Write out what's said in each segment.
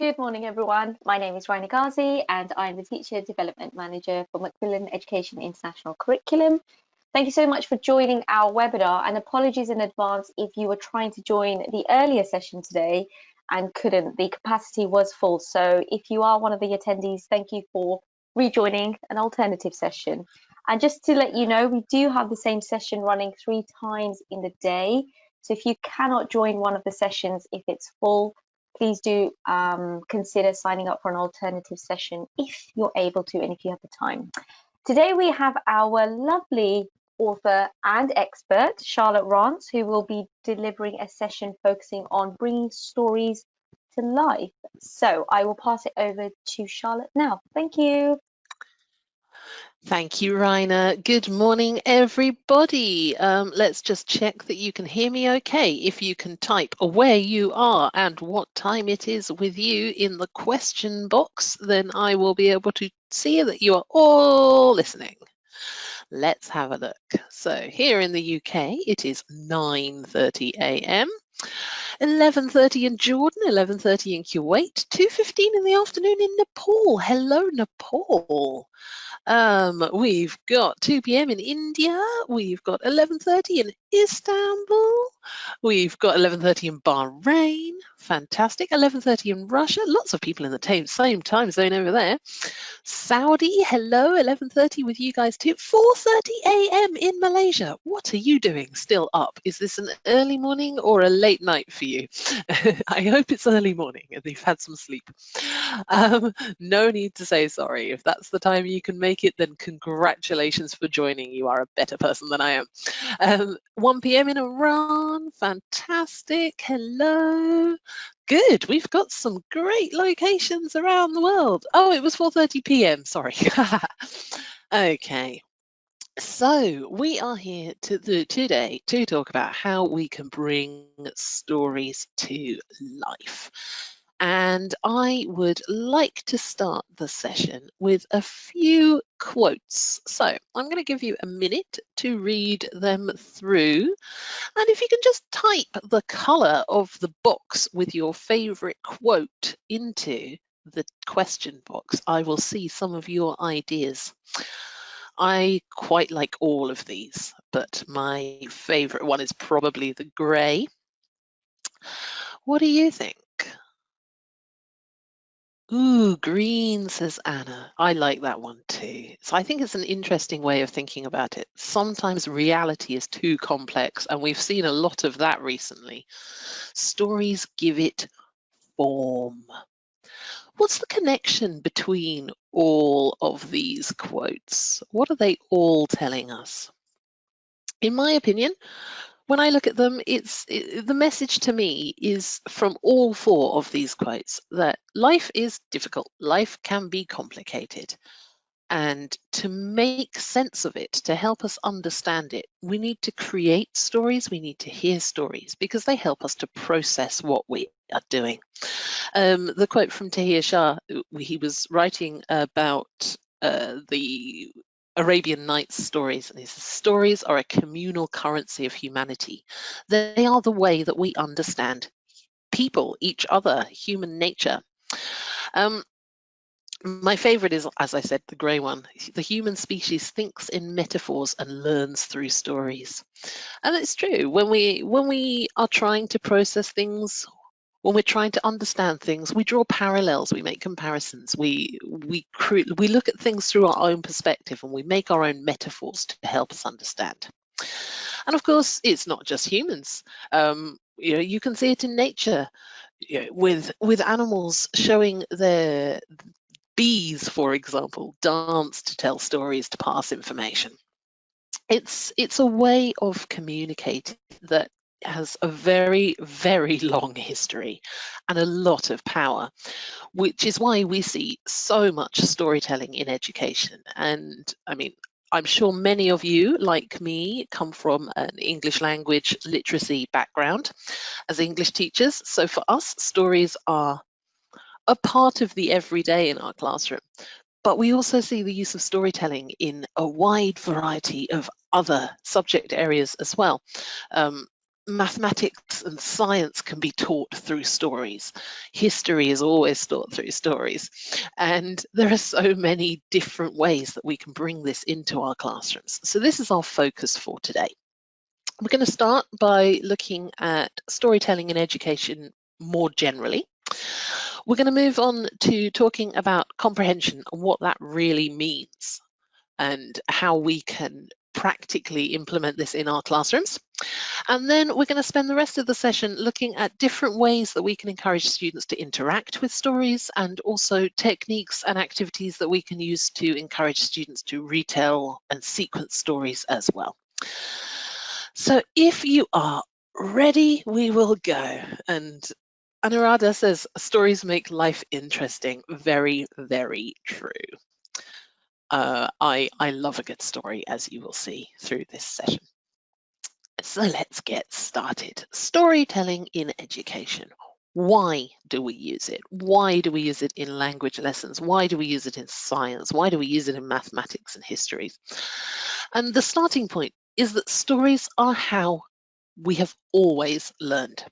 Good morning, everyone. My name is Raina Ghazi, and I'm the Teacher Development Manager for Macmillan Education International Curriculum. Thank you so much for joining our webinar, and apologies in advance if you were trying to join the earlier session today and couldn't. The capacity was full. So if you are one of the attendees, thank you for rejoining an alternative session. And just to let you know, we do have the same session running 3 times in the day. So if you cannot join one of the sessions, if it's full, please do consider signing up for an alternative session if you're able to and if you have the time. Today we have our lovely author and expert, Charlotte Rance, who will be delivering a session focusing on bringing stories to life. So I will pass it over to Charlotte now. Thank you. Thank you, Raina. Good morning, everybody. Let's just check that you can hear me okay. If you can type where you are and what time it is with you in the question box, then I will be able to see that you are all listening. Let's have a look. So here in the UK, it is 9:30 a.m. 11:30 in Jordan, 11:30 in Kuwait, 2:15 in the afternoon in Nepal. Hello, Nepal. We've got 2 p.m. in India. We've got 11:30 in Istanbul. We've got 11:30 in Bahrain. Fantastic. 11:30 in Russia. Lots of people in the same time zone over there. Saudi, hello. 11:30 with you guys too. 4:30 a.m. in Malaysia. What are you doing still up? Is this an early morning or a late night for you? I hope it's early morning and you've had some sleep. No need to say sorry. If that's the time you can make it, then congratulations for joining. You are a better person than I am. 1 p.m. in Iran. Fantastic. Hello. Good. We've got some great locations around the world. Oh, it was 4:30 p.m. Sorry. Okay. So we are here today to talk about how we can bring stories to life. And I would like to start the session with a few quotes. So I'm going to give you a minute to read them through. And if you can just type the colour of the box with your favourite quote into the question box, I will see some of your ideas. I quite like all of these, but my favourite one is probably the grey. What do you think? Ooh, green, says Anna. I like that one too. So I think it's an interesting way of thinking about it. Sometimes reality is too complex, and we've seen a lot of that recently. Stories give it form. What's the connection between all of these quotes? What are they all telling us? In my opinion, when I look at them, the message to me is from all 4 of these quotes that life is difficult, life can be complicated. And to make sense of it, to help us understand it, we need to create stories, we need to hear stories, because they help us to process what we are doing. The quote from Tahir Shah, he was writing about the Arabian Nights stories, and he says, stories are a communal currency of humanity. They are the way that we understand people, each other, human nature. My favorite is, as I said, the grey one. The human species thinks in metaphors and learns through stories. And it's true. When we are trying to process things, when we're trying to understand things, we draw parallels, we make comparisons, we look at things through our own perspective, and we make our own metaphors to help us understand. And of course, it's not just humans. You can see it in nature, with animals showing their bees, for example, dance to tell stories, to pass information. It's a way of communicating that has a very, very long history and a lot of power, which is why we see so much storytelling in education. And I mean, I'm sure many of you, like me, come from an English language literacy background as English teachers. So for us, stories are a part of the everyday in our classroom. But we also see the use of storytelling in a wide variety of other subject areas as well. mathematics and science can be taught through stories. History is always taught through stories. And there are so many different ways that we can bring this into our classrooms. So this is our focus for today. We're going to start by looking at storytelling in education more generally. We're going to move on to talking about comprehension and what that really means and how we can practically implement this in our classrooms. And then we're going to spend the rest of the session looking at different ways that we can encourage students to interact with stories, and also techniques and activities that we can use to encourage students to retell and sequence stories as well. So if you are ready, we will go. And Anuradha says, stories make life interesting. Very, very true. I love a good story, as you will see through this session. So let's get started. Storytelling in education. Why do we use it? Why do we use it in language lessons? Why do we use it in science? Why do we use it in mathematics and history? And the starting point is that stories are how we have always learned.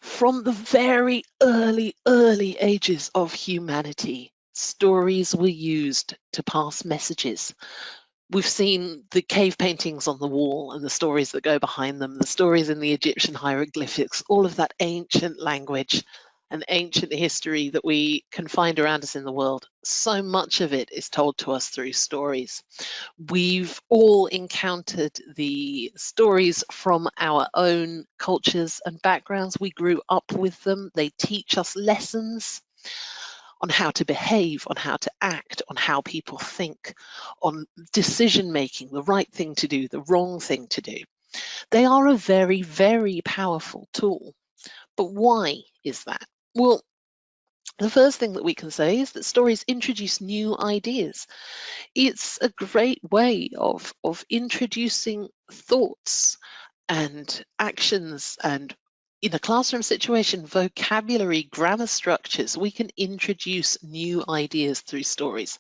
From the very early ages of humanity, stories were used to pass messages. We've seen the cave paintings on the wall and the stories that go behind them, the stories in the Egyptian hieroglyphics, all of that ancient language and ancient history that we can find around us in the world. So much of it is told to us through stories. We've all encountered the stories from our own cultures and backgrounds. We grew up with them. They teach us lessons on how to behave, on how to act, on how people think, on decision making, the right thing to do, the wrong thing to do. They are a very, very powerful tool. But why is that? Well, the first thing that we can say is that stories introduce new ideas. It's a great way of introducing thoughts and actions, and in a classroom situation, vocabulary, grammar structures. We can introduce new ideas through stories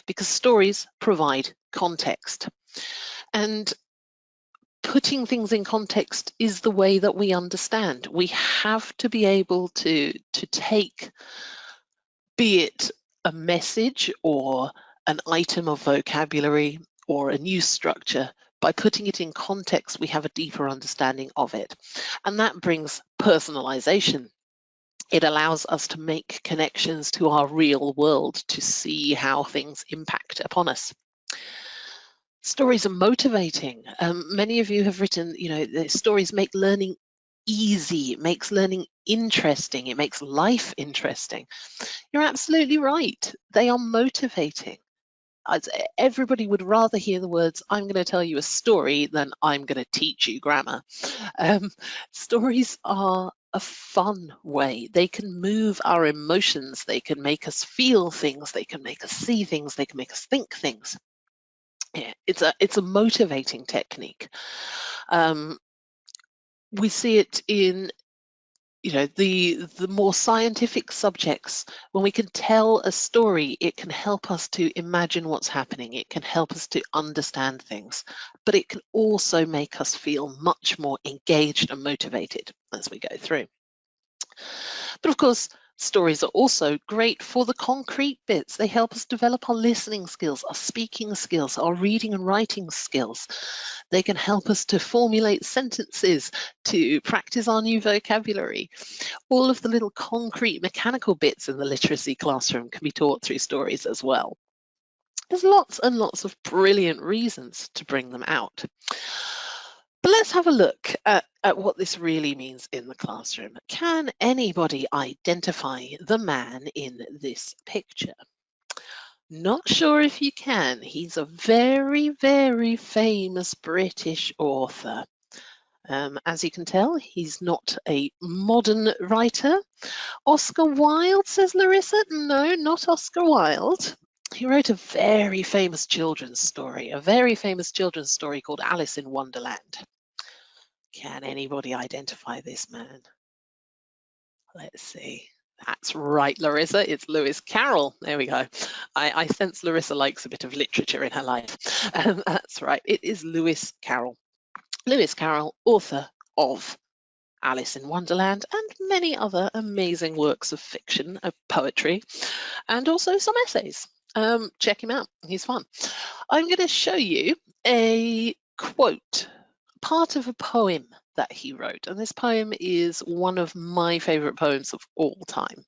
because stories provide context. And putting things in context is the way that we understand. We have to be able to take, be it a message or an item of vocabulary or a new structure. By putting it in context, we have a deeper understanding of it. And that brings personalization. It allows us to make connections to our real world, to see how things impact upon us. Stories are motivating. Many of you have written, the stories make learning easy, it makes learning interesting, it makes life interesting. You're absolutely right. They are motivating. Everybody would rather hear the words, I'm going to tell you a story, than I'm going to teach you grammar. Stories are a fun way. They can move our emotions. They can make us feel things. They can make us see things. They can make us think things. Yeah, it's a motivating technique. We see it in the more scientific subjects. When we can tell a story, it can help us to imagine what's happening. It can help us to understand things, but it can also make us feel much more engaged and motivated as we go through. But of course, stories are also great for the concrete bits. They help us develop our listening skills, our speaking skills, our reading and writing skills. They can help us to formulate sentences, to practice our new vocabulary. All of the little concrete mechanical bits in the literacy classroom can be taught through stories as well. There's lots and lots of brilliant reasons to bring them out. But let's have a look at what this really means in the classroom. Can anybody identify the man in this picture? Not sure if you can. He's a very, very famous British author. As you can tell, he's not a modern writer. Oscar Wilde, says Larissa. No, not Oscar Wilde. He wrote a very famous children's story, called Alice in Wonderland. Can anybody identify this man? Let's see. That's right, Larissa. It's Lewis Carroll. There we go. I sense Larissa likes a bit of literature in her life. That's right. It is Lewis Carroll. Lewis Carroll, author of Alice in Wonderland and many other amazing works of fiction, of poetry, and also some essays. Check him out, he's fun. I'm going to show you a quote, part of a poem that he wrote, and this poem is one of my favourite poems of all time.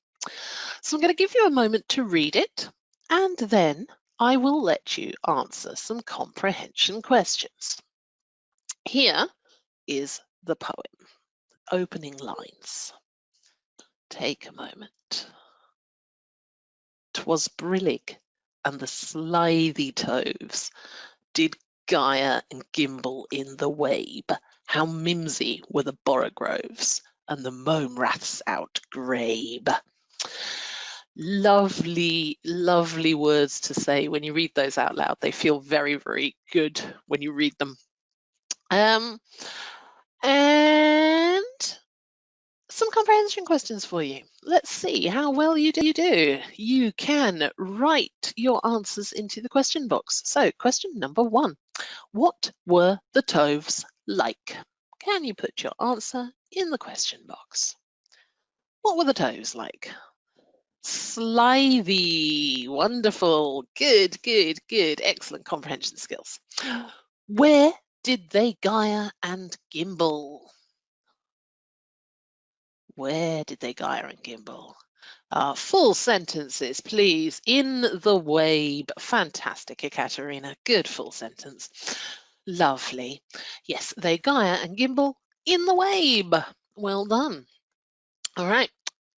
So I'm going to give you a moment to read it, and then I will let you answer some comprehension questions. Here is the poem, opening lines. Take a moment. 'Twas brillig, and the slithy toves did gyre and gimble in the wabe. How mimsy were the borogroves, and the mome raths outgrabe. Lovely, lovely words to say when you read those out loud. They feel very, very good when you read them. And some comprehension questions for you. Let's see how well you do. You can write your answers into the question box. So question number 1, what were the toves like? Can you put your answer in the question box? What were the toves like? Slithy, wonderful, good, excellent comprehension skills. Where did they gyre and gimble? Where did they gyre and gimble? Full sentences, please. In the wabe. Fantastic, Ekaterina. Good full sentence. Lovely. Yes, they gyre and gimble in the wabe. Well done. All right.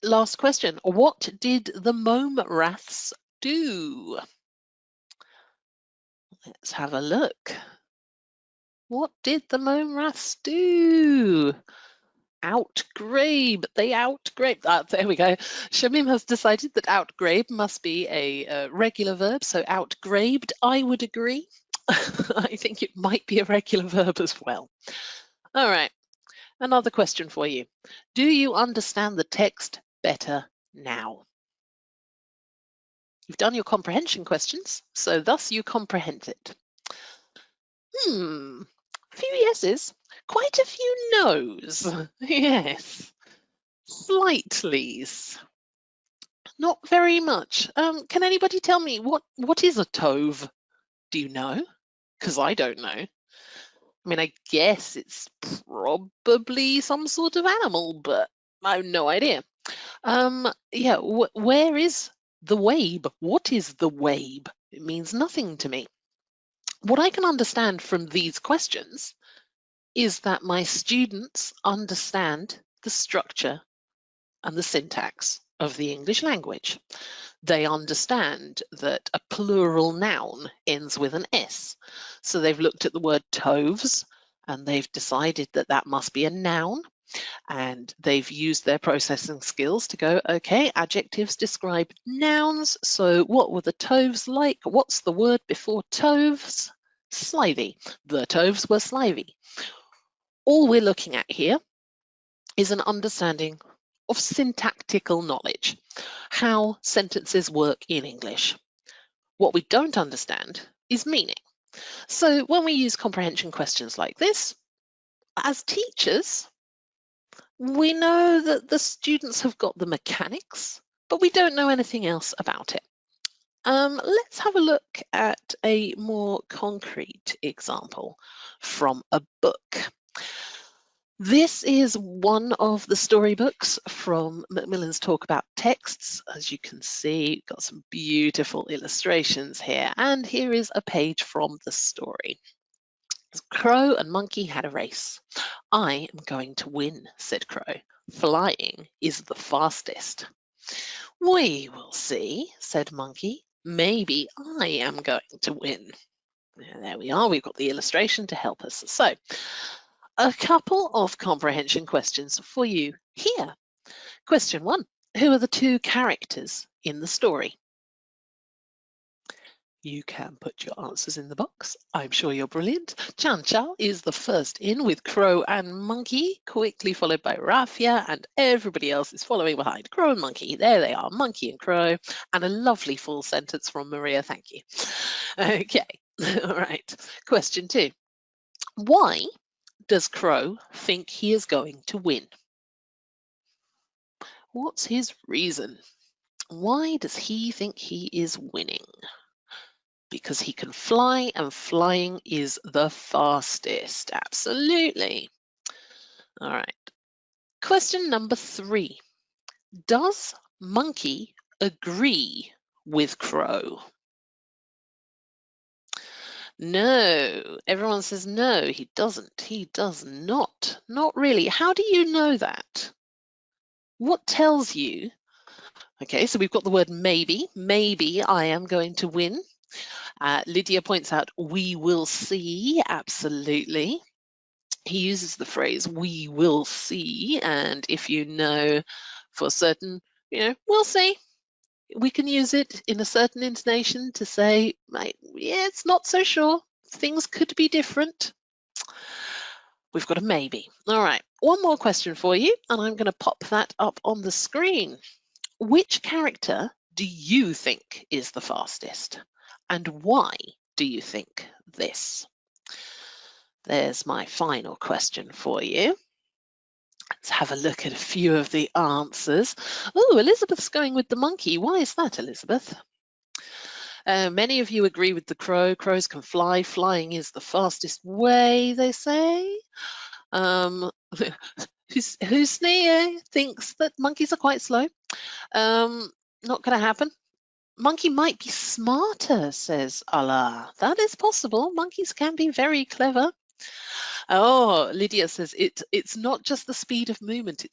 Last question. What did the mome raths do? Let's have a look. What did the mome raths do? Outgrabe. They outgrabe. There we go. Shamim has decided that outgrabe must be a regular verb, so outgrabed, I would agree. I think it might be a regular verb as well. All right. Another question for you. Do you understand the text better now? You've done your comprehension questions, so thus you comprehend it. A few yeses, quite a few no's. Yes, slightlys. Not very much. Can anybody tell me what is a tove? Do you know? Because I don't know. I mean, I guess it's probably some sort of animal, but I have no idea. Yeah, where is the wabe? What is the wabe? It means nothing to me. What I can understand from these questions is that my students understand the structure and the syntax of the English language. They understand that a plural noun ends with an S. So they've looked at the word toves and they've decided that that must be a noun. And they've used their processing skills to go, okay, adjectives describe nouns. So what were the toves like? What's the word before toves? Slithy. The toves were slithy. All we're looking at here is an understanding of syntactical knowledge, how sentences work in English. What we don't understand is meaning. So when we use comprehension questions like this, as teachers, we know that the students have got the mechanics, but we don't know anything else about it. Let's have a look at a more concrete example from a book. This is one of the storybooks from Macmillan's Talk About Texts. As you can see, got some beautiful illustrations here. And here is a page from the story. Crow and Monkey had a race. I am going to win, said Crow. Flying is the fastest. We will see, said Monkey. Maybe I am going to win. There we are. We've got the illustration to help us. So, a couple of comprehension questions for you here. Question 1. Who are the 2 characters in the story? You can put your answers in the box. I'm sure you're brilliant. Chan Chao is the first in with Crow and Monkey, quickly followed by Rafia, and everybody else is following behind. Crow and Monkey, there they are, Monkey and Crow, and a lovely full sentence from Maria, thank you. Okay, all right. Question 2. Why does Crow think he is going to win? What's his reason? Why does he think he is winning? Because he can fly, and flying is the fastest. Absolutely. All right. Question number 3. Does Monkey agree with Crow? No. Everyone says no, he doesn't. He does not. Not really. How do you know that? What tells you? Okay, so we've got the word maybe. Maybe I am going to win. Lydia points out, we will see. Absolutely. He uses the phrase, we will see. And if you know for certain, we'll see. We can use it in a certain intonation to say, yeah, it's not so sure. Things could be different. We've got a maybe. All right, one more question for you, and I'm going to pop that up on the screen. Which character do you think is the fastest? And why do you think this? There's my final question for you. Let's have a look at a few of the answers. Oh, Elizabeth's going with the monkey. Why is that, Elizabeth? Many of you agree with the crow. Crows can fly. Flying is the fastest way, they say. Husni thinks that monkeys are quite slow. Not going to happen. Monkey might be smarter, says Allah. That is possible. Monkeys can be very clever. Oh, Lydia says it's not just the speed of movement,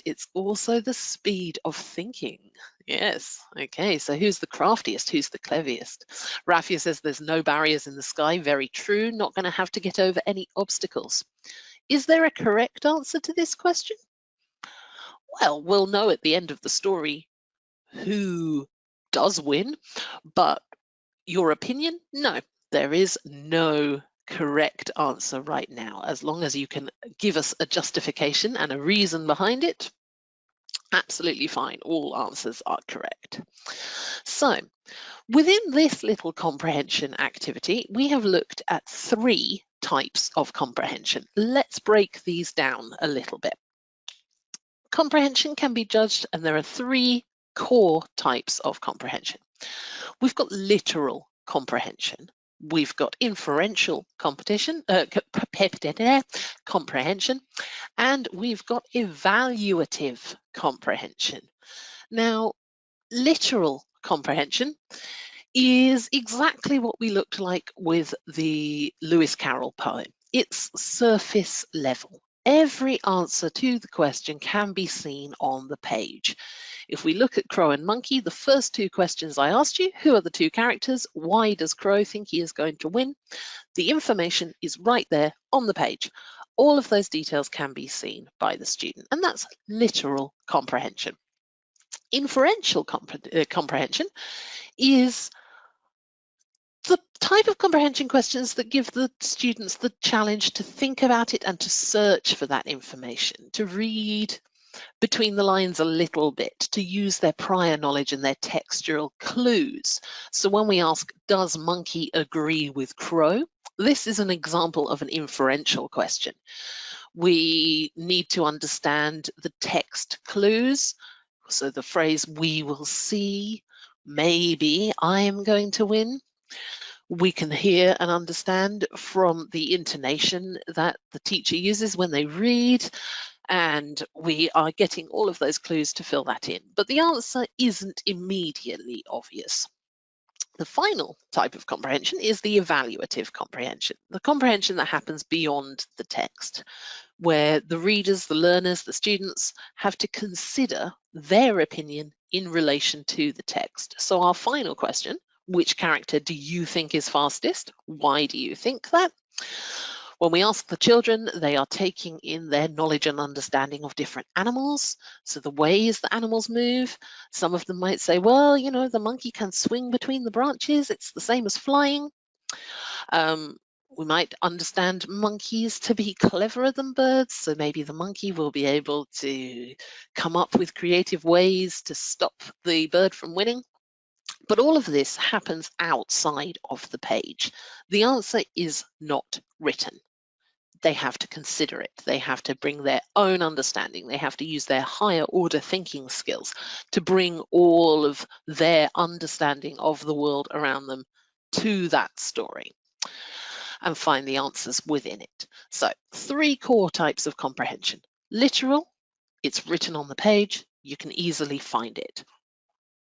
it's also the speed of thinking. Yes. Okay, so who's the craftiest? Who's the cleverest? Rafia says there's no barriers in the sky. Very true. Not going to have to get over any obstacles. Is there a correct answer to this question? Well, we'll know at the end of the story who does win, but your opinion? No, there is no correct answer right now. As long as you can give us a justification and a reason behind it, absolutely fine. All answers are correct. So within this little comprehension activity, we have looked at 3 types of comprehension. Let's break these down a little bit. Comprehension can be judged, and there are 3 core types of comprehension. We've got literal comprehension. We've got inferential comprehension, and we've got evaluative comprehension. Now, literal comprehension is exactly what we looked like with the Lewis Carroll poem. It's surface level. Every answer to the question can be seen on the page. If we look at Crow and Monkey, the first 2 questions I asked you, who are the 2 characters? Why does Crow think he is going to win? The information is right there on the page. All of those details can be seen by the student, and that's literal comprehension. Inferential comprehension is the type of comprehension questions that give the students the challenge to think about it and to search for that information, to read between the lines a little bit, to use their prior knowledge and their textual clues. So when we ask, does Monkey agree with Crow? This is an example of an inferential question. We need to understand the text clues. So the phrase, we will see, maybe I'm going to win. We can hear and understand from the intonation that the teacher uses when they read, and we are getting all of those clues to fill that in. But the answer isn't immediately obvious. The final type of comprehension is the evaluative comprehension, the comprehension that happens beyond the text, where the readers, the learners, the students have to consider their opinion in relation to the text. So our final question, which character do you think is fastest? Why do you think that? When we ask the children, they are taking in their knowledge and understanding of different animals, so the ways that animals move. Some of them might say, well, the monkey can swing between the branches, it's the same as flying. We might understand monkeys to be cleverer than birds, so maybe the monkey will be able to come up with creative ways to stop the bird from winning. But all of this happens outside of the page. The answer is not written. they have to consider it. They have to bring their own understanding. They have to use their higher order thinking skills to bring all of their understanding of the world around them to that story and find the answers within it. So 3 core types of comprehension. Literal, it's written on the page, you can easily find it.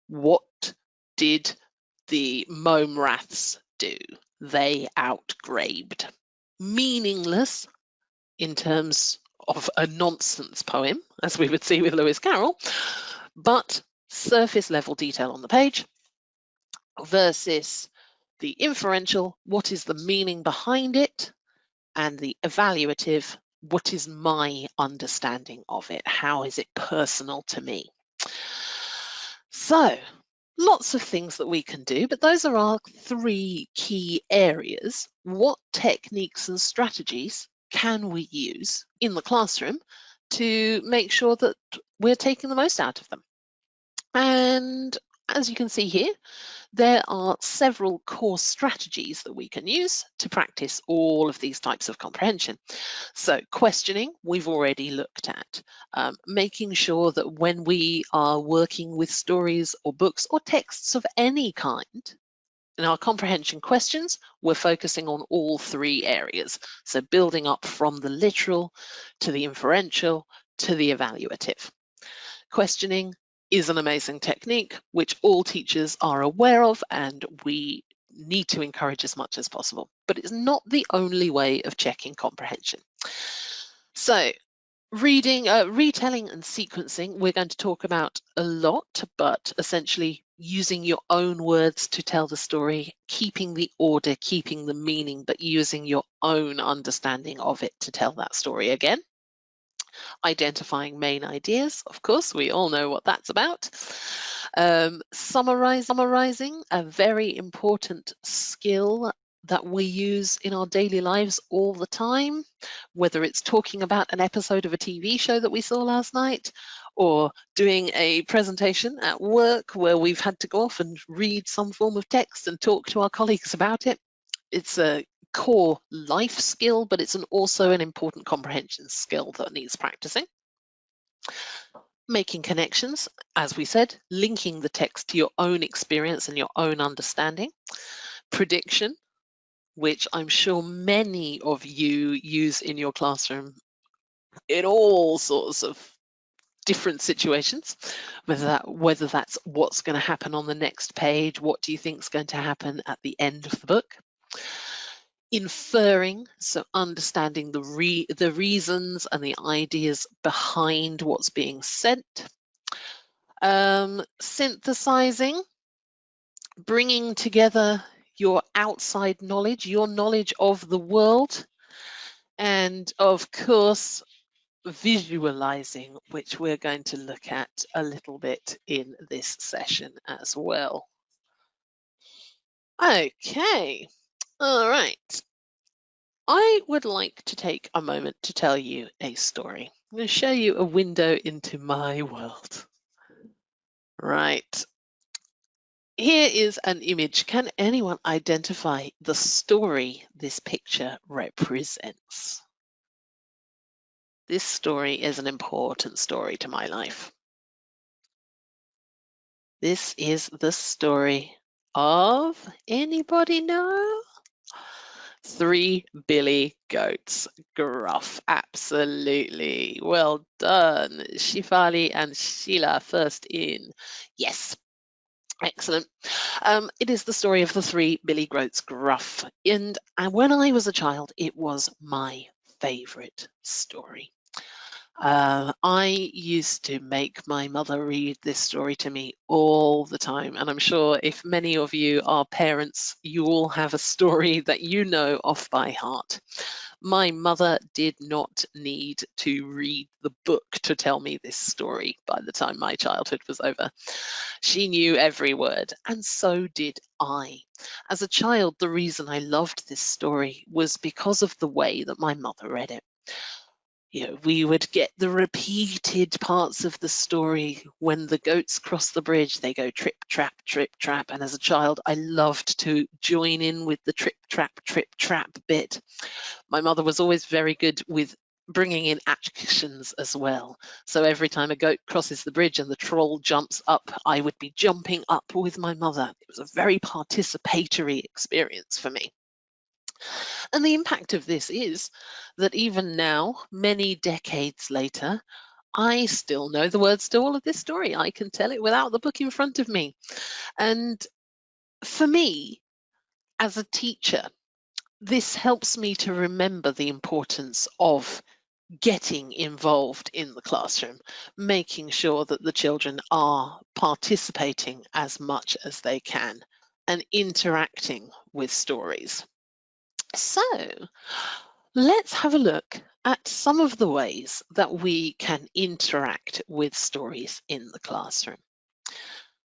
What did the mome raths do? They outgrabed. Meaningless in terms of a nonsense poem, as we would see with Lewis Carroll, but surface level detail on the page versus the inferential, what is the meaning behind it, and the evaluative, what is my understanding of it? How is it personal to me? So, lots of things that we can do, but those are our 3 key areas. What techniques and strategies can we use in the classroom to make sure that we're taking the most out of them? And as you can see here, there are several core strategies that we can use to practice all of these types of comprehension. So questioning, we've already looked at. Making sure that when we are working with stories or books or texts of any kind, in our comprehension questions, we're focusing on all 3 areas. So building up from the literal to the inferential to the evaluative. Questioning is an amazing technique which all teachers are aware of and we need to encourage as much as possible, but it's not the only way of checking comprehension. So reading, retelling and sequencing, we're going to talk about a lot, but essentially using your own words to tell the story, keeping the order, keeping the meaning, but using your own understanding of it to tell that story again. Identifying main ideas, of course, we all know what that's about. Summarizing, a very important skill that we use in our daily lives all the time, whether it's talking about an episode of a TV show that we saw last night, or doing a presentation at work where we've had to go off and read some form of text and talk to our colleagues about it. It's a core life skill, but it's also an important comprehension skill that needs practicing. Making connections, as we said, linking the text to your own experience and your own understanding. Prediction, which I'm sure many of you use in your classroom in all sorts of different situations, whether that's what's going to happen on the next page, what do you think is going to happen at the end of the book. Inferring, so understanding the reasons and the ideas behind what's being said. Synthesizing, bringing together your outside knowledge, your knowledge of the world, and of course, visualizing, which we're going to look at a little bit in this session as well. Okay. All right, I would like to take a moment to tell you a story. I'm going to show you a window into my world. Right. Here is an image. Can anyone identify the story this picture represents? This story is an important story to my life. This is the story of, anybody know? 3 billy goats. Gruff, absolutely. Well done. Shifali and Sheila first in. Yes, excellent. It is the story of the 3 billy goats, Gruff. And when I was a child, it was my favourite story. I used to make my mother read this story to me all the time, and I'm sure if many of you are parents, you all have a story that you know off by heart. My mother did not need to read the book to tell me this story by the time my childhood was over. She knew every word, and so did I. As a child, the reason I loved this story was because of the way that my mother read it. we would get the repeated parts of the story. When the goats cross the bridge, they go trip, trap, and as a child, I loved to join in with the trip, trap bit. My mother was always very good with bringing in actions as well. So every time a goat crosses the bridge and the troll jumps up, I would be jumping up with my mother. It was a very participatory experience for me. And the impact of this is that even now, many decades later, I still know the words to all of this story. I can tell it without the book in front of me. And for me, as a teacher, this helps me to remember the importance of getting involved in the classroom, making sure that the children are participating as much as they can and interacting with stories. So let's have a look at some of the ways that we can interact with stories in the classroom.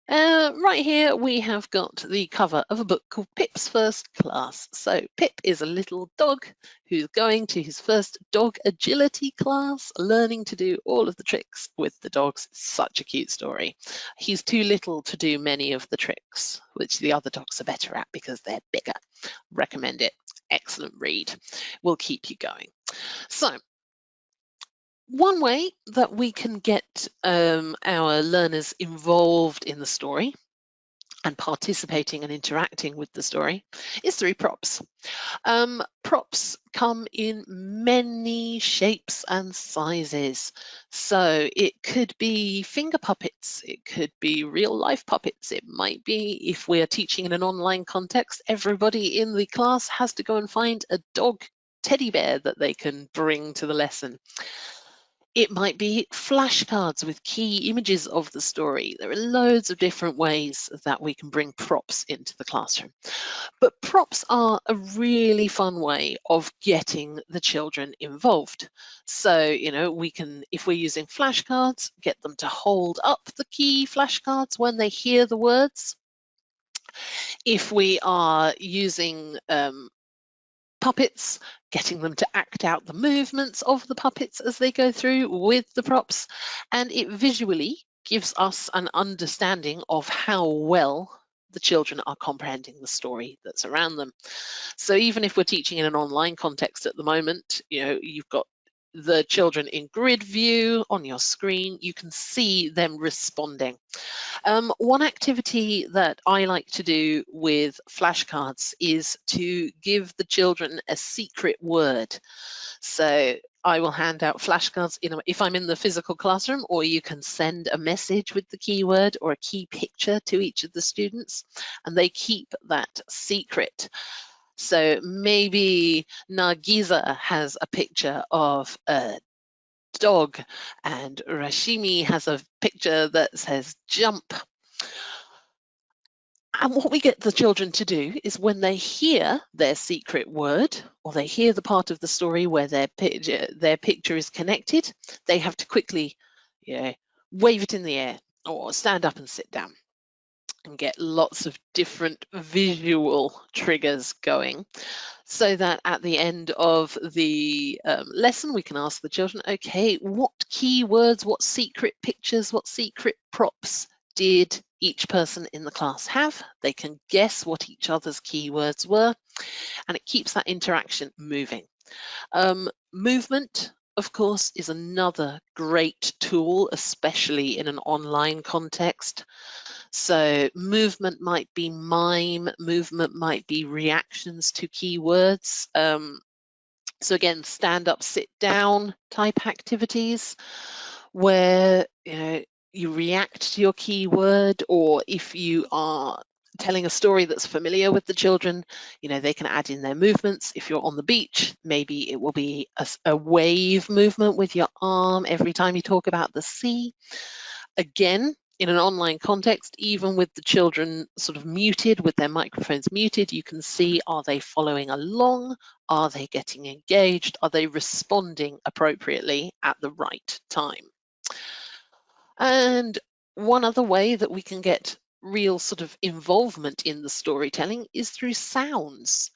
Right here we have got the cover of a book called Pip's First Class. So Pip is a little dog who's going to his first dog agility class, learning to do all of the tricks with the dogs. Such a cute story. He's too little to do many of the tricks, which the other dogs are better at because they're bigger. Recommend it. Excellent read. Will keep you going. So one way that we can get our learners involved in the story and participating and interacting with the story is through props. Props come in many shapes and sizes. So it could be finger puppets, it could be real life puppets, it might be, if we're teaching in an online context, everybody in the class has to go and find a dog teddy bear that they can bring to the lesson. It might be flashcards with key images of the story. There are loads of different ways that we can bring props into the classroom. But props are a really fun way of getting the children involved. So, we can, if we're using flashcards, get them to hold up the key flashcards when they hear the words. If we are using puppets, getting them to act out the movements of the puppets as they go through with the props, and it visually gives us an understanding of how well the children are comprehending the story that's around them. So even if we're teaching in an online context at the moment, you've got the children in grid view on your screen, you can see them responding. One activity that I like to do with flashcards is to give the children a secret word. So I will hand out flashcards if I'm in the physical classroom, or you can send a message with the keyword or a key picture to each of the students, and they keep that secret. So maybe Nargiza has a picture of a dog and Rashimi has a picture that says jump. And what we get the children to do is when they hear their secret word, or they hear the part of the story where their picture is connected, they have to quickly wave it in the air or stand up and sit down, and get lots of different visual triggers going, so that at the end of the lesson we can ask the children, okay, what keywords, what secret pictures, what secret props did each person in the class have? They can guess what each other's keywords were, and it keeps that interaction moving. Movement, of course, is another great tool, especially in an online context. So movement might be mime, movement might be reactions to keywords. So again, stand up, sit down type activities where you react to your keyword, or if you are telling a story that's familiar with the children, they can add in their movements. If you're on the beach, maybe it will be a wave movement with your arm every time you talk about the sea. Again, in an online context, even with the children sort of muted, with their microphones muted, you can see, are they following along? Are they getting engaged? Are they responding appropriately at the right time? And one other way that we can get real sort of involvement in the storytelling is through sounds.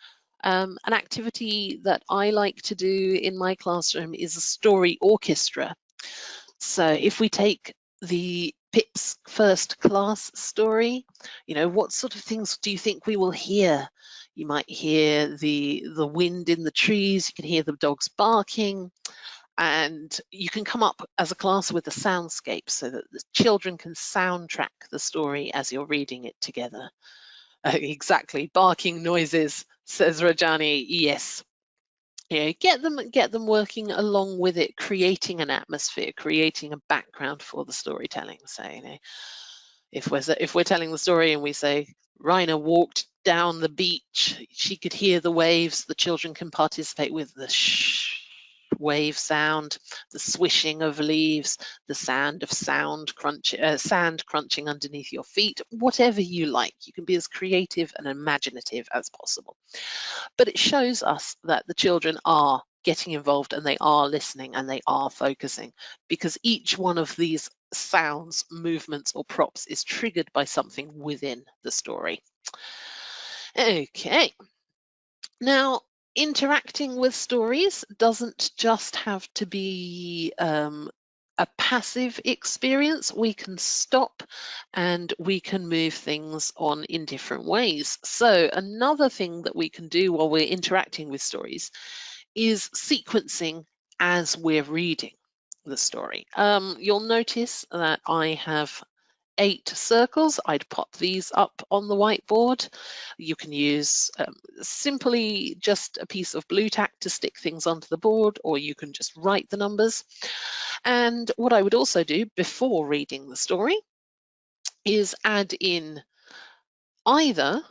An activity that I like to do in my classroom is a story orchestra. So if we take the Pip's first class story, you know, what sort of things do you think we will hear? You might hear the wind in the trees, you can hear the dogs barking, and you can come up as a class with a soundscape so that the children can soundtrack the story as you're reading it together. Exactly, barking noises, says Rajani. Yes. You know, get them working along with it, creating an atmosphere, creating a background for the storytelling. So, you know, if we're telling the story and we say Raina walked down the beach, she could hear the waves. The children can participate with the wave sound, the swishing of leaves, the sound of sand crunching underneath your feet, whatever you like. You can be as creative and imaginative as possible. But it shows us that the children are getting involved and they are listening and they are focusing, because each one of these sounds, movements, or props is triggered by something within the story. Okay. Now, interacting with stories doesn't just have to be a passive experience. We can stop and we can move things on in different ways. So another thing that we can do while we're interacting with stories is sequencing as we're reading the story. You'll notice that I have 8 circles. I'd pop these up on the whiteboard. You can use simply just a piece of blue tack to stick things onto the board, or you can just write the numbers. And what I would also do before reading the story is add in either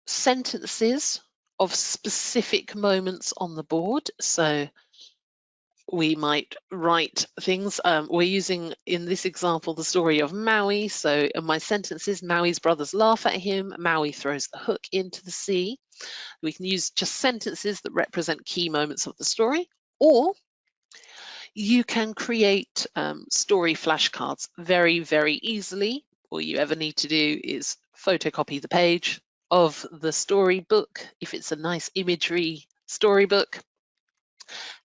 sentences of specific moments on the board. So we might write things. We're using, in this example, the story of Maui. So in my sentences, Maui's brothers laugh at him. Maui throws the hook into the sea. We can use just sentences that represent key moments of the story, or you can create story flashcards very, very easily. All you ever need to do is photocopy the page of the storybook, if it's a nice imagery storybook,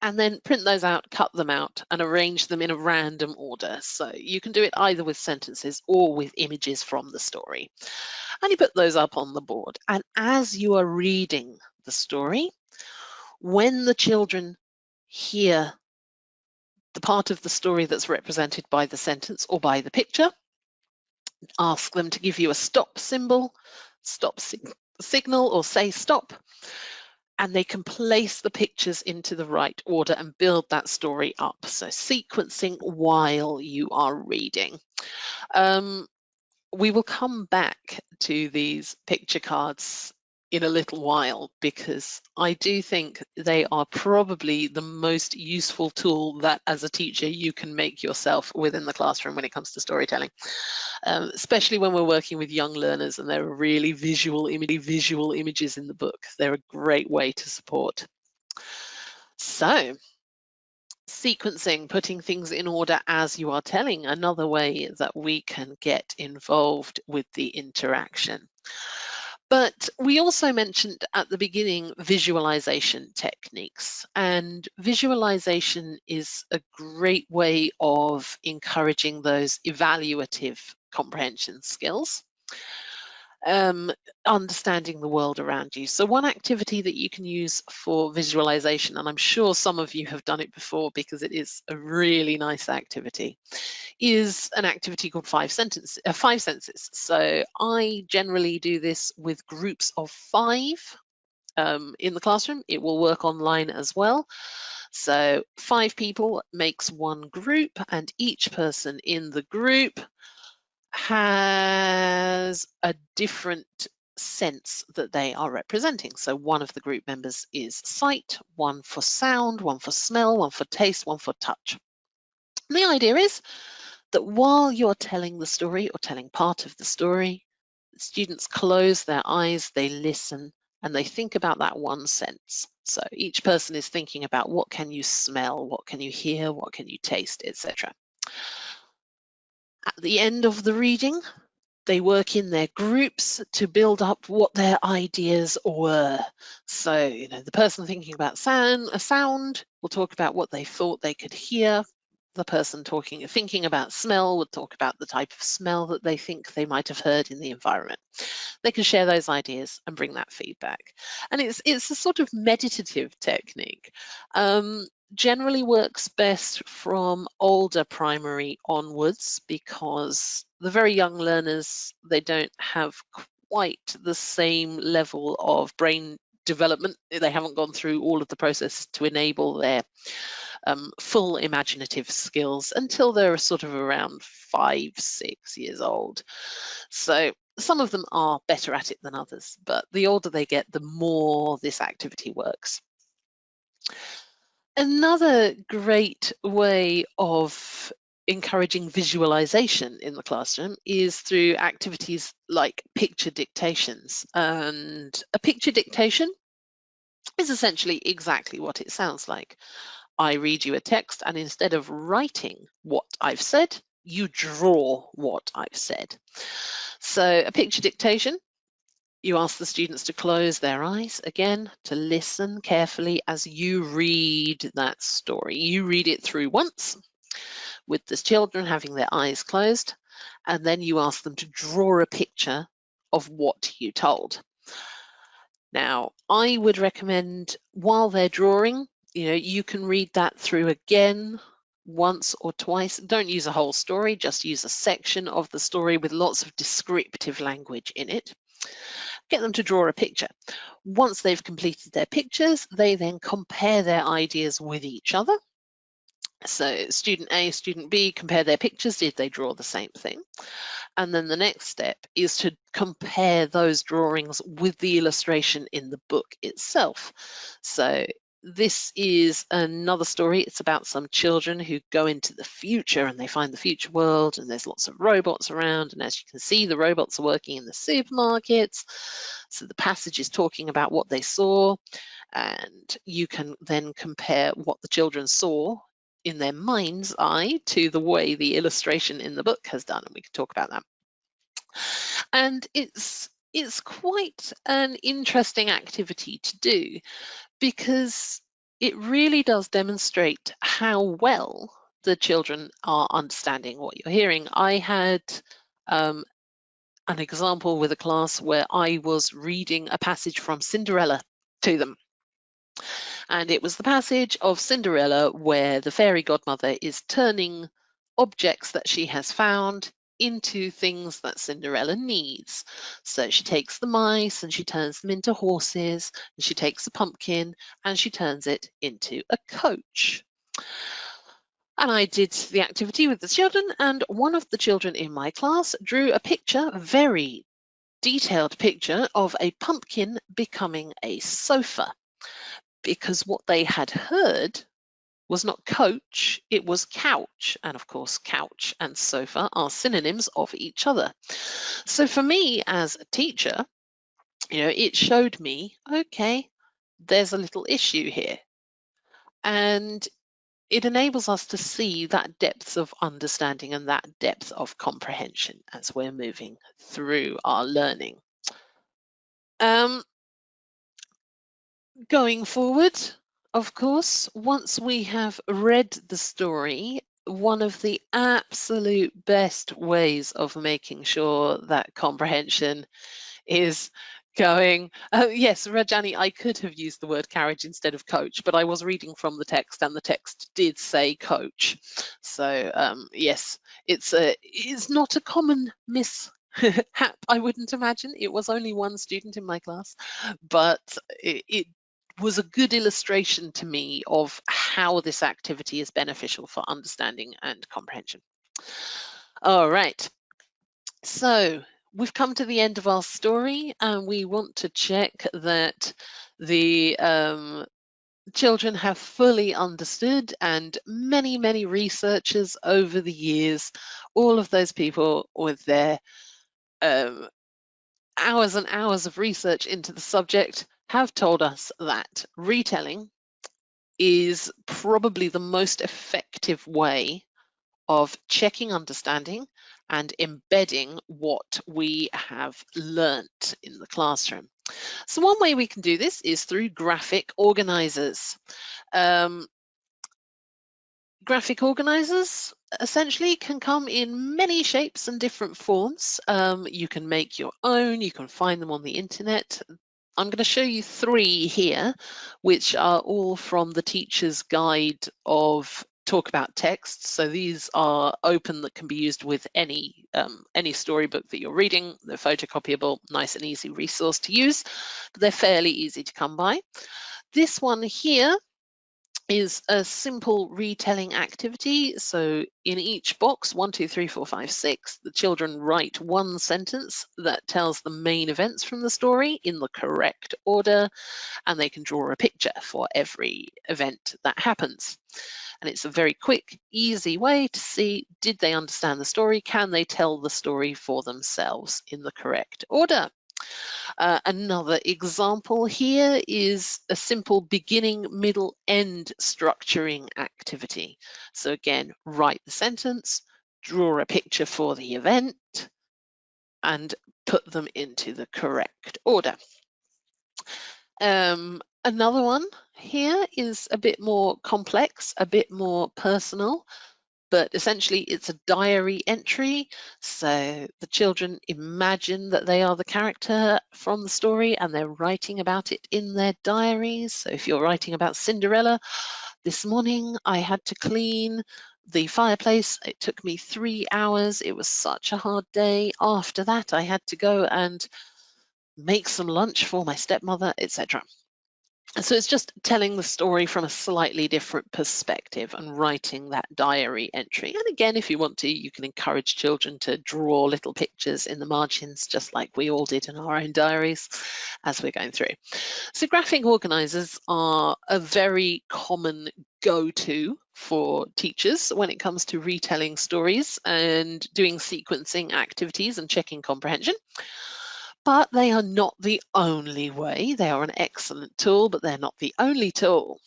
and then print those out, cut them out, and arrange them in a random order. So you can do it either with sentences or with images from the story. And you put those up on the board. And as you are reading the story, when the children hear the part of the story that's represented by the sentence or by the picture, ask them to give you a stop symbol, signal, or say stop, and they can place the pictures into the right order and build that story up. So sequencing while you are reading. We will come back to these picture cards in a little while, because I do think they are probably the most useful tool that as a teacher you can make yourself within the classroom when it comes to storytelling, especially when we're working with young learners and there are really visual images in the book. They're a great way to support. So sequencing, putting things in order as you are telling, another way that we can get involved with the interaction. But we also mentioned at the beginning visualization techniques, and visualization is a great way of encouraging those evaluative comprehension skills. Understanding the world around you. So one activity that you can use for visualization, and I'm sure some of you have done it before because it is a really nice activity, is an activity called 5 senses. So I generally do this with groups of 5 in the classroom. It will work online as well. So 5 people makes one group, and each person in the group has a different sense that they are representing. So one of the group members is sight, one for sound, one for smell, one for taste, one for touch. And the idea is that while you're telling the story or telling part of the story, students close their eyes, they listen, and they think about that one sense. So each person is thinking about what can you smell, what can you hear, what can you taste, etc. At the end of the reading, They work in their groups to build up what their ideas were. So, the person thinking about a sound will talk about what they thought they could hear. The person thinking about smell would talk about the type of smell that they think they might have heard in the environment. They can share those ideas and bring that feedback. And it's a sort of meditative technique. Generally works best from older primary onwards, because the very young learners, they don't have quite the same level of brain development. They haven't gone through all of the process to enable their full imaginative skills until they're sort of around 5, 6 years old. So some of them are better at it than others, but the older they get, the more this activity works. Another great way of encouraging visualization in the classroom is through activities like picture dictations. And a picture dictation is essentially exactly what it sounds like. I read you a text, and instead of writing what I've said, you draw what I've said. So a picture dictation, you ask the students to close their eyes again, to listen carefully as you read that story. You read it through once with the children having their eyes closed, and then you ask them to draw a picture of what you told. Now, I would recommend while they're drawing, you can read that through again once or twice. Don't use a whole story, just use a section of the story with lots of descriptive language in it. Get them to draw a picture. Once they've completed their pictures, they then compare their ideas with each other. So student A, student B compare their pictures. Did they draw the same thing? And then the next step is to compare those drawings with the illustration in the book itself. So this is another story. It's about some children who go into the future and they find the future world, and there's lots of robots around. And as you can see, the robots are working in the supermarkets. So the passage is talking about what they saw, and you can then compare what the children saw in their mind's eye to the way the illustration in the book has done, and we can talk about that. And it's quite an interesting activity to do, because it really does demonstrate how well the children are understanding what you're hearing. I had an example with a class where I was reading a passage from Cinderella to them. And it was the passage of Cinderella where the fairy godmother is turning objects that she has found into things that Cinderella needs. So she takes the mice and she turns them into horses, and she takes a pumpkin and she turns it into a coach. And I did the activity with the children, and one of the children in my class drew a picture, a very detailed picture, of a pumpkin becoming a sofa. Because what they had heard was not coach, it was couch. And of course, couch and sofa are synonyms of each other. So for me as a teacher, it showed me, okay, there's a little issue here. And it enables us to see that depth of understanding and that depth of comprehension as we're moving through our learning. Going forward, of course, once we have read the story, one of the absolute best ways of making sure that comprehension is going. Yes, Rajani, I could have used the word carriage instead of coach, but I was reading from the text and the text did say coach. So yes, it's not a common mishap, I wouldn't imagine. It was only one student in my class, but it was a good illustration to me of how this activity is beneficial for understanding and comprehension. All right, so we've come to the end of our story, and we want to check that the children have fully understood, and many researchers over the years, all of those people with their hours and hours of research into the subject have told us that retelling is probably the most effective way of checking understanding and embedding what we have learnt in the classroom. So one way we can do this is through graphic organisers. Graphic organisers essentially can come in many shapes and different forms. You can make your own, you can find them on the internet. I'm going to show you 3 here, which are all from the Teacher's Guide of Talk About Text. So these are open, that can be used with any storybook that you're reading. They're photocopyable, nice and easy resource to use, but they're fairly easy to come by. This one here is a simple retelling activity. So in each box, 1, 2, 3, 4, 5, 6, the children write one sentence that tells the main events from the story in the correct order, and they can draw a picture for every event that happens. And it's a very quick, easy way to see, did they understand the story? Can they tell the story for themselves in the correct order? Another example here is a simple beginning, middle, end structuring activity. So again, write the sentence, draw a picture for the event, and put them into the correct order. Another one here is a bit more complex, a bit more personal, but essentially it's a diary entry. So the children imagine that they are the character from the story and they're writing about it in their diaries. So if you're writing about Cinderella, this morning I had to clean the fireplace. It took me 3 hours. It was such a hard day. After that, I had to go and make some lunch for my stepmother, etc. So it's just telling the story from a slightly different perspective and writing that diary entry. And again, if you want to, you can encourage children to draw little pictures in the margins, just like we all did in our own diaries as we're going through. So graphic organisers are a very common go-to for teachers when it comes to retelling stories and doing sequencing activities and checking comprehension. But they are not the only way. They are an excellent tool, but they're not the only tool.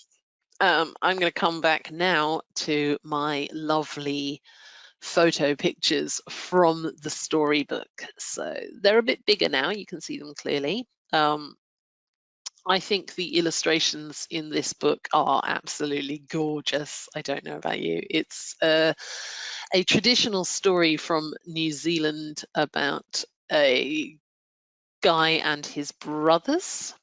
I'm going to come back now to my lovely photo pictures from the storybook. So they're a bit bigger now. You can see them clearly. I think the illustrations in this book are absolutely gorgeous. I don't know about you. It's a traditional story from New Zealand about a guy and his brothers.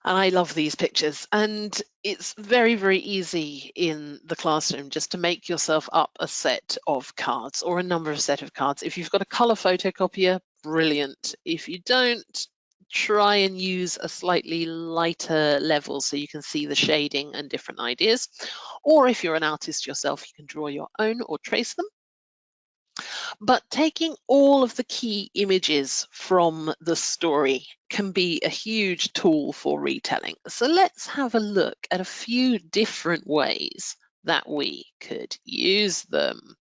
And I love these pictures, and it's very, very easy in the classroom just to make yourself up a set of cards or a number of set of cards. If you've got a colour photocopier, brilliant. If you don't, try and use a slightly lighter level so you can see the shading and different ideas. Or if you're an artist yourself, you can draw your own or trace them. But taking all of the key images from the story can be a huge tool for retelling. So let's have a look at a few different ways that we could use them.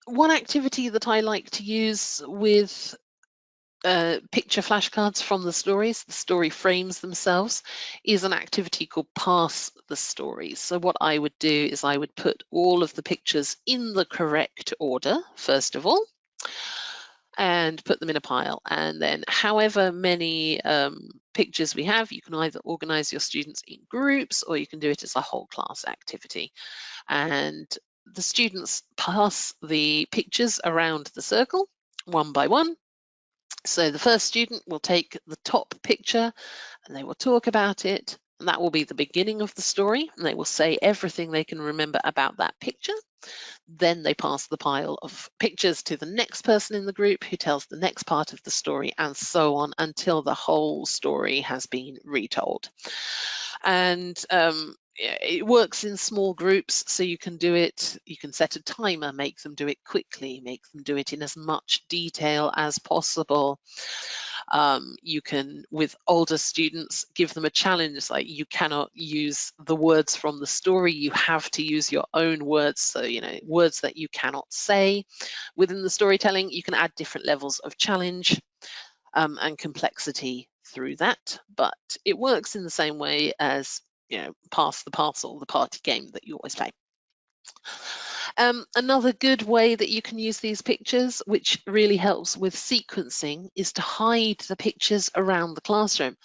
One activity that I like to use with picture flashcards from the stories, the story frames themselves, is an activity called Pass the Story. So what I would do is I would put all of the pictures in the correct order, first of all, and put them in a pile. And then however many pictures we have, you can either organize your students in groups or you can do it as a whole class activity. And the students pass the pictures around the circle one by one. So the first student will take the top picture and they will talk about it, and that will be the beginning of the story, and they will say everything they can remember about that picture. Then they pass the pile of pictures to the next person in the group who tells the next part of the story, and so on until the whole story has been retold. And it works in small groups, so you can do it, you can set a timer, make them do it quickly, make them do it in as much detail as possible. You can, with older students, give them a challenge, like you cannot use the words from the story, you have to use your own words. So, you know, words that you cannot say. Within the storytelling, you can add different levels of challenge and complexity through that, but it works in the same way as, you know, pass the parcel, the party game that you always play. Another good way that you can use these pictures, which really helps with sequencing, is to hide the pictures around the classroom.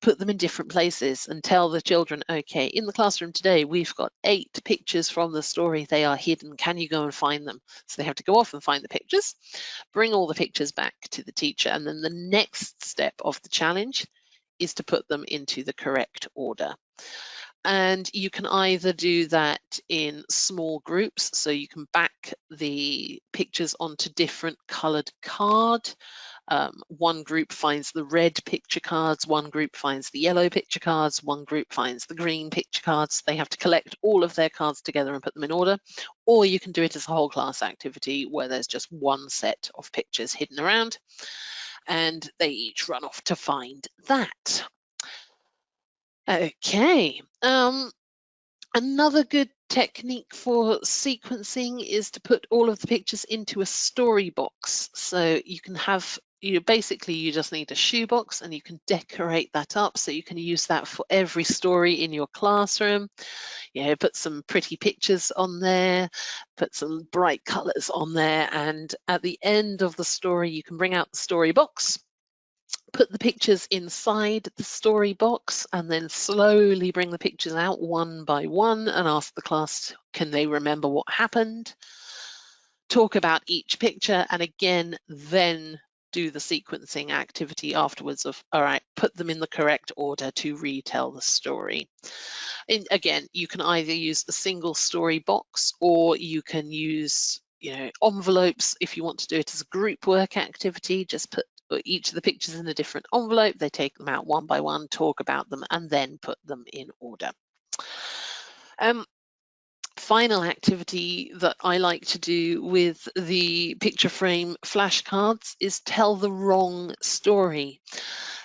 Put them in different places and tell the children, okay, in the classroom today, we've got 8 pictures from the story. They are hidden. Can you go and find them? So they have to go off and find the pictures, bring all the pictures back to the teacher. And then the next step of the challenge is to put them into the correct order. And you can either do that in small groups, so you can back the pictures onto different coloured card. One group finds the red picture cards, one group finds the yellow picture cards, one group finds the green picture cards. They have to collect all of their cards together and put them in order. Or you can do it as a whole class activity where there's just one set of pictures hidden around and they each run off to find that. Okay, another good technique for sequencing is to put all of the pictures into a story box. So you can have, basically you just need a shoebox and you can decorate that up, so you can use that for every story in your classroom. Put some pretty pictures on there, put some bright colours on there, and at the end of the story you can bring out the story box, put the pictures inside the story box, and then slowly bring the pictures out one by one and ask the class, can they remember what happened? Talk about each picture, and again, then do the sequencing activity afterwards of, all right, put them in the correct order to retell the story. And again, you can either use the single story box, or you can use envelopes if you want to do it as a group work activity. Just put each of the pictures in a different envelope, they take them out one by one, talk about them, and then put them in order. Final activity that I like to do with the picture frame flashcards is tell the wrong story.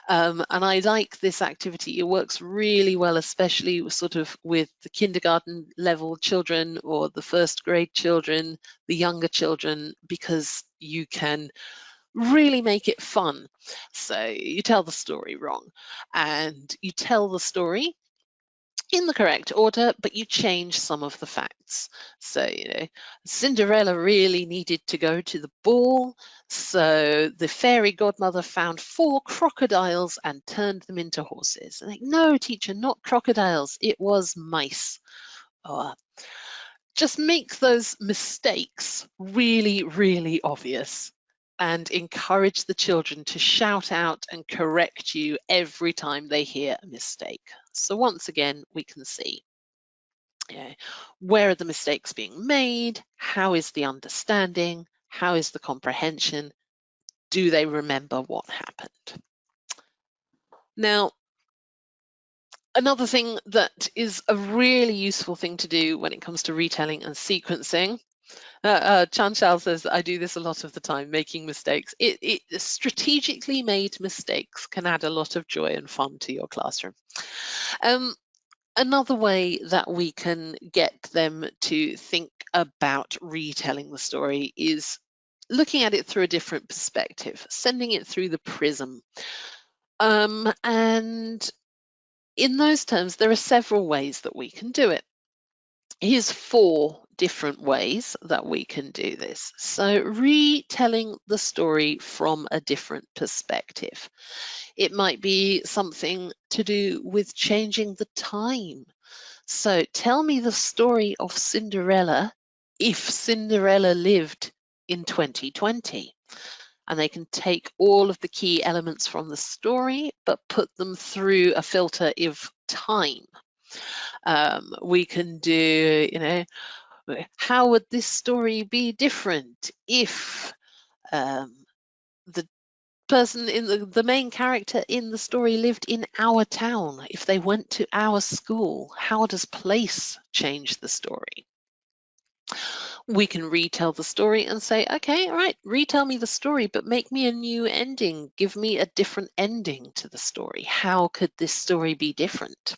And I like this activity. It works really well, especially sort of with the kindergarten level children or the first grade children, the younger children, because you can really make it fun. So you tell the story wrong and you tell the story in the correct order, but you change some of the facts. So, Cinderella really needed to go to the ball, so the fairy godmother found 4 crocodiles and turned them into horses. Like, no, teacher, not crocodiles, it was mice. Just make those mistakes really, really obvious and encourage the children to shout out and correct you every time they hear a mistake. So once again, we can see where are the mistakes being made, how is the understanding, how is the comprehension, do they remember what happened? Now, another thing that is a really useful thing to do when it comes to retelling and sequencing, Chanchal says I do this a lot of the time, making mistakes. It strategically made mistakes can add a lot of joy and fun to your classroom. Another way that we can get them to think about retelling the story is looking at it through a different perspective, sending it through the prism. And in those terms, there are several ways that we can do it. Here's 4 different ways that we can do this. So retelling the story from a different perspective. It might be something to do with changing the time. So tell me the story of Cinderella if Cinderella lived in 2020. And they can take all of the key elements from the story, but put them through a filter of time. We can do, how would this story be different if the person in the main character in the story lived in our town? If they went to our school, how does place change the story? We can retell the story and say, okay, all right, retell me the story, but make me a new ending. Give me a different ending to the story. How could this story be different?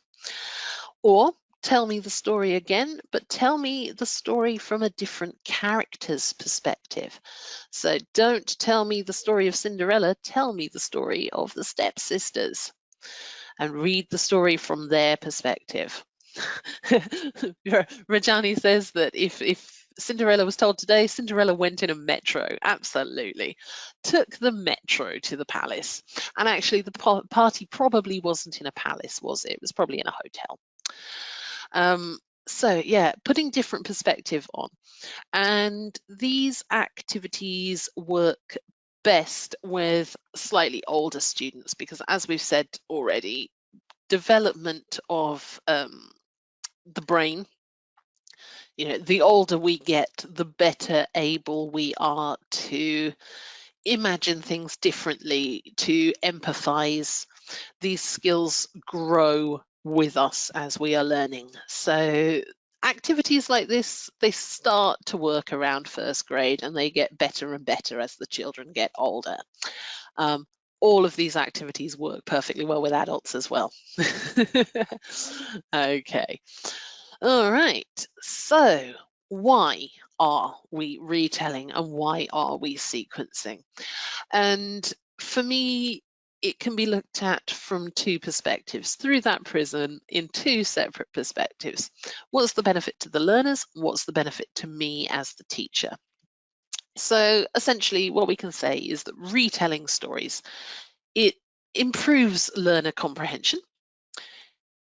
Or tell me the story again, but tell me the story from a different character's perspective. So don't tell me the story of Cinderella, tell me the story of the stepsisters and read the story from their perspective. Rajani says that if Cinderella was told today, Cinderella went in a metro. Absolutely. Took the metro to the palace. And actually the party probably wasn't in a palace, was it? It was probably in a hotel. So yeah, putting different perspective on. And these activities work best with slightly older students because, as we've said already, development of the brain, the older we get, the better able we are to imagine things differently, to empathize. These skills grow with us as we are learning. So activities like this, they start to work around first grade and they get better and better as the children get older. All of these activities work perfectly well with adults as well. Okay. All right. So why are we retelling and why are we sequencing? And for me, it can be looked at from two perspectives, through that prism, in two separate perspectives. What's the benefit to the learners? What's the benefit to me as the teacher? So essentially what we can say is that retelling stories, it improves learner comprehension.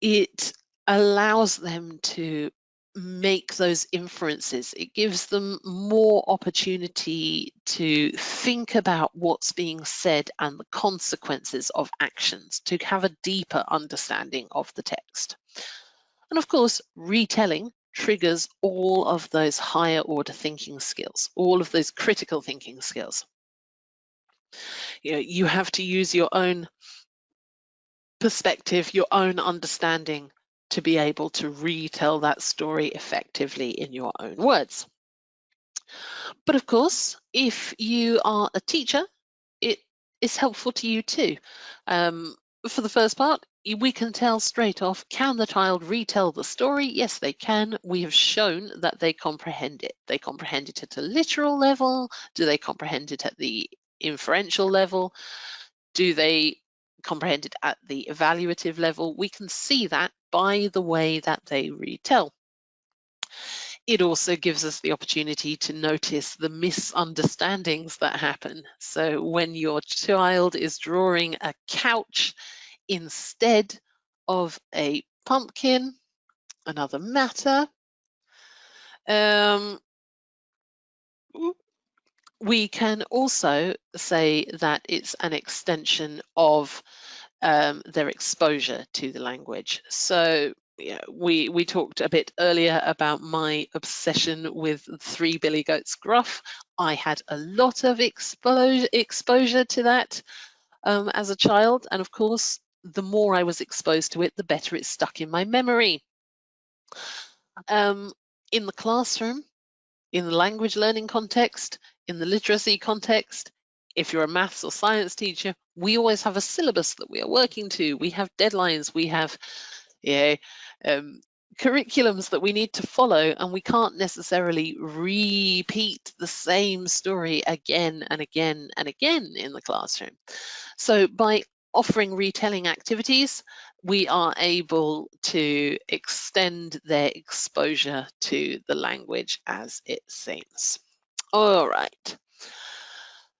It allows them to make those inferences. It gives them more opportunity to think about what's being said and the consequences of actions, to have a deeper understanding of the text. And of course, retelling triggers all of those higher order thinking skills, all of those critical thinking skills. You have to use your own perspective, your own understanding to be able to retell that story effectively in your own words. But of course, if you are a teacher, it is helpful to you too. For the first part, we can tell straight off, can the child retell the story? Yes, they can. We have shown that they comprehend it. They comprehend it at a literal level. Do they comprehend it at the inferential level? Do they comprehend it at the evaluative level? We can see that by the way that they retell. It also gives us the opportunity to notice the misunderstandings that happen. So when your child is drawing a couch instead of a pumpkin, another matter, we can also say that it's an extension of their exposure to the language. So we talked a bit earlier about my obsession with Three Billy Goats Gruff. I had a lot of exposure to that as a child, and of course, the more I was exposed to it, the better it stuck in my memory. In the classroom, in the language learning context, in the literacy context, if you're a maths or science teacher, we always have a syllabus that we are working to. We have deadlines, we have curriculums that we need to follow, and we can't necessarily repeat the same story again and again and again in the classroom. So by offering retelling activities, we are able to extend their exposure to the language as it seems. All right.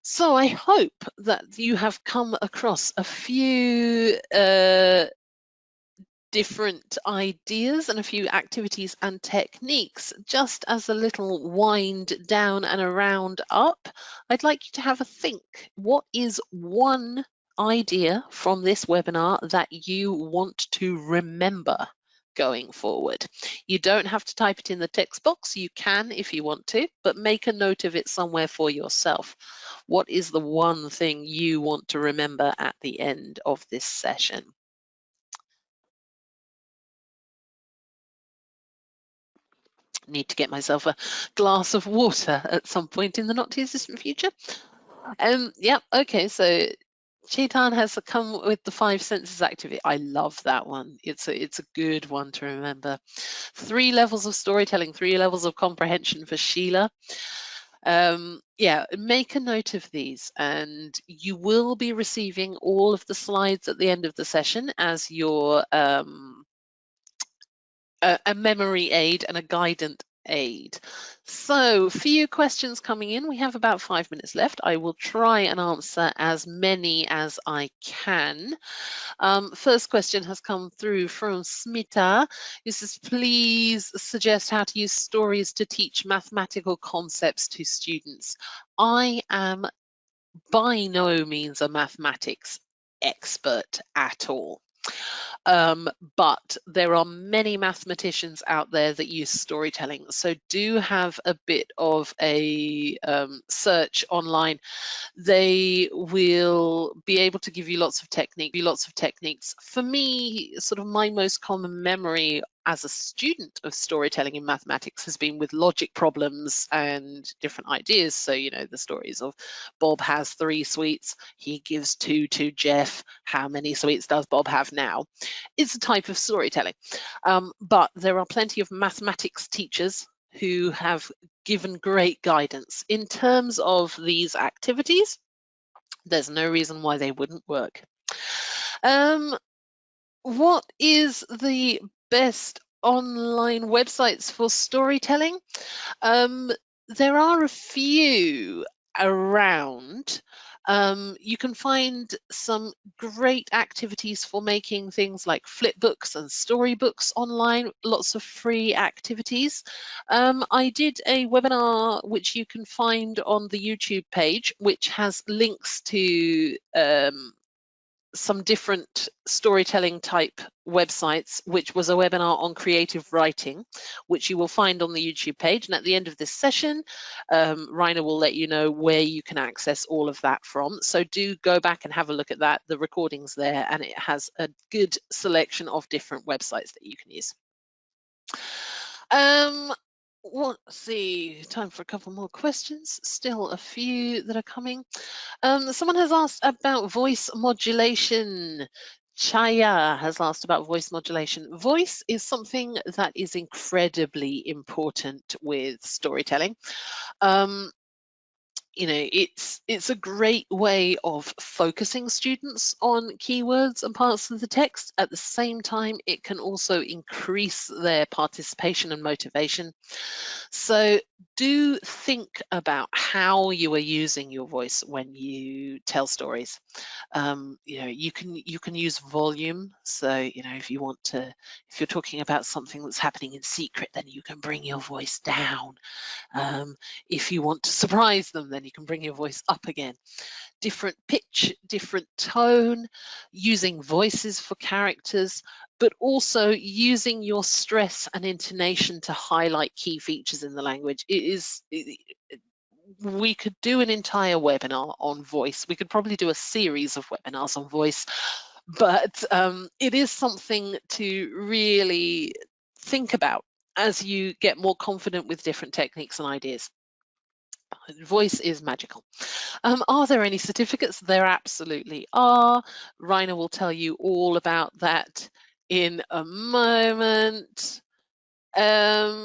So I hope that you have come across a few different ideas and a few activities and techniques. Just as a little wind down and a round up, I'd like you to have a think. What is one idea from this webinar that you want to remember going forward? You don't have to type it in the text box. You can if you want to, but make a note of it somewhere for yourself. What is the one thing you want to remember at the end of this session? Need to get myself a glass of water at some point in the not too distant future. Yeah, okay, so Chetan has come with the 5 senses activity. I love that one. It's a good one to remember. 3 levels of storytelling, 3 levels of comprehension for Sheila. Yeah, make a note of these, and you will be receiving all of the slides at the end of the session as your a memory aid and a aid. So, few questions coming in. We have about 5 minutes left. I will try and answer as many as I can. First question has come through from Smita. Who says, please suggest how to use stories to teach mathematical concepts to students. I am by no means a mathematics expert at all. But there are many mathematicians out there that use storytelling. So do have a bit of a search online. They will be able to give you lots of techniques. For me, sort of my most common memory as a student of storytelling in mathematics has been with logic problems and different ideas. So, you know, the stories of Bob has 3 sweets, he gives 2 to Jeff. How many sweets does Bob have now? It's a type of storytelling. But there are plenty of mathematics teachers who have given great guidance. In terms of these activities, there's no reason why they wouldn't work. What is the best online websites for storytelling? There are a few around. You can find some great activities for making things like flipbooks and storybooks online, lots of free activities. I did a webinar which you can find on the YouTube page, which has links to some different storytelling type websites, which was a webinar on creative writing, which you will find on the YouTube page. And at the end of this session, Rainer will let you know where you can access all of that from. So do go back and have a look at that. The recording's there, and it has a good selection of different websites that you can use. Let's see, time for a couple more questions. Still a few that are coming. Someone has asked about voice modulation. Chaya has asked about voice modulation. Voice is something that is incredibly important with storytelling. You know, it's a great way of focusing students on keywords and parts of the text. At the same time, it can also increase their participation and motivation. So do think about how you are using your voice when you tell stories. You know, you can use volume. So, you know, if you're talking about something that's happening in secret, then you can bring your voice down. If you want to surprise them, then you can bring your voice up again. Different pitch, different tone, using voices for characters, but also using your stress and intonation to highlight key features in the language. We could do an entire webinar on voice. We could probably do a series of webinars on voice, but it is something to really think about as you get more confident with different techniques and ideas. Voice is magical. Are there any certificates? There absolutely are. Rainer will tell you all about that in a moment. Shaylee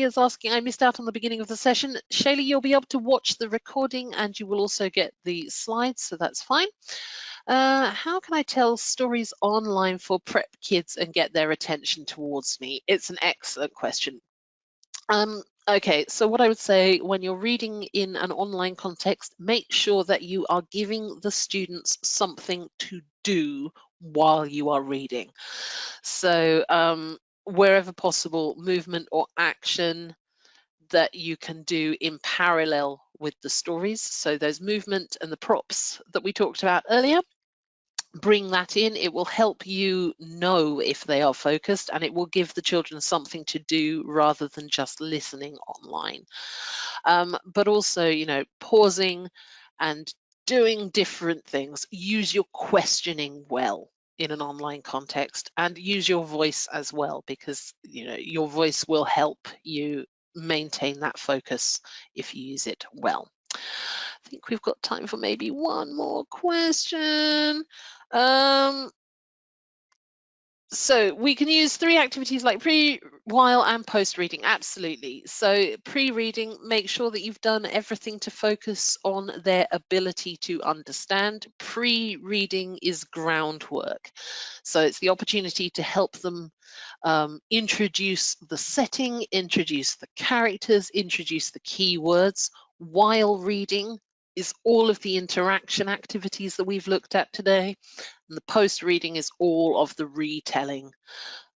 is asking, I missed out on the beginning of the session. Shaylee, you'll be able to watch the recording and you will also get the slides, so that's fine. How can I tell stories online for prep kids and get their attention towards me? It's an excellent question. Okay, so what I would say, when you're reading in an online context, make sure that you are giving the students something to do while you are reading. So wherever possible, movement or action that you can do in parallel with the stories. So those movement and the props that we talked about earlier, bring that in. It will help you know if they are focused, and it will give the children something to do rather than just listening online. But also, you know, pausing and doing different things. Use your questioning well in an online context, and use your voice as well, because, you know, your voice will help you maintain that focus if you use it well. I think we've got time for maybe one more question. So we can use 3 activities like pre, while, and post reading. Absolutely. So pre-reading, make sure that you've done everything to focus on their ability to understand. Pre-reading is groundwork. So it's the opportunity to help them introduce the setting, introduce the characters, introduce the keywords. While reading is all of the interaction activities that we've looked at today. And the post reading is all of the retelling.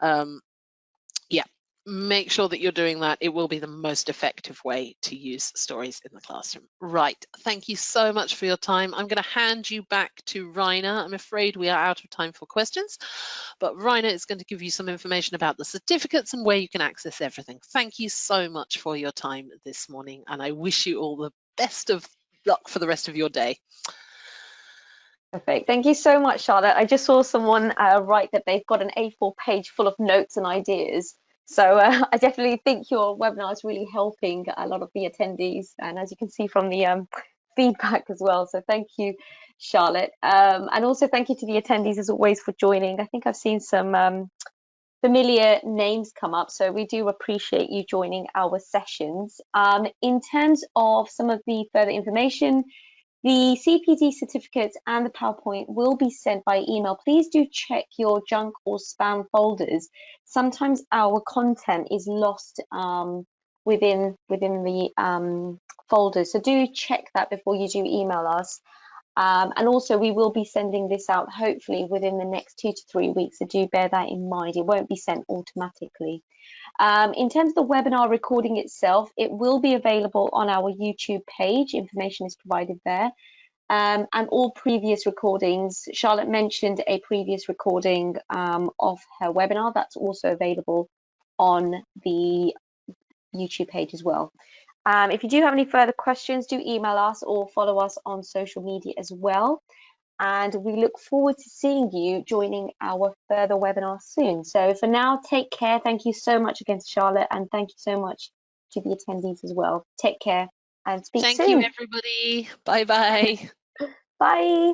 Yeah, make sure that you're doing that. It will be the most effective way to use stories in the classroom. Right, thank you so much for your time. I'm going to hand you back to Rainer. I'm afraid we are out of time for questions, but Rainer is going to give you some information about the certificates and where you can access everything. Thank you so much for your time this morning, and I wish you all the best of luck for the rest of your day. Perfect. Thank you so much, Charlotte. I just saw someone write that they've got an A4 page full of notes and ideas. So I definitely think your webinar is really helping a lot of the attendees. And as you can see from the feedback as well. So thank you, Charlotte. And also thank you to the attendees as always for joining. I think I've seen some familiar names come up. So we do appreciate you joining our sessions. In terms of some of the further information, the CPD certificates and the PowerPoint will be sent by email. Please do check your junk or spam folders. Sometimes our content is lost within the folders, so do check that before you do email us. And also we will be sending this out hopefully within the next 2 to 3 weeks, so do bear that in mind. It won't be sent automatically. In terms of the webinar recording itself, it will be available on our YouTube page. Information is provided there. And all previous recordings, Charlotte mentioned a previous recording of her webinar. That's also available on the YouTube page as well. If you do have any further questions, do email us or follow us on social media as well. And we look forward to seeing you joining our further webinar soon. So for now, take care. Thank you so much again, Charlotte, and thank you so much to the attendees as well. Take care and speak soon. Thank you, everybody. Bye-bye. Bye.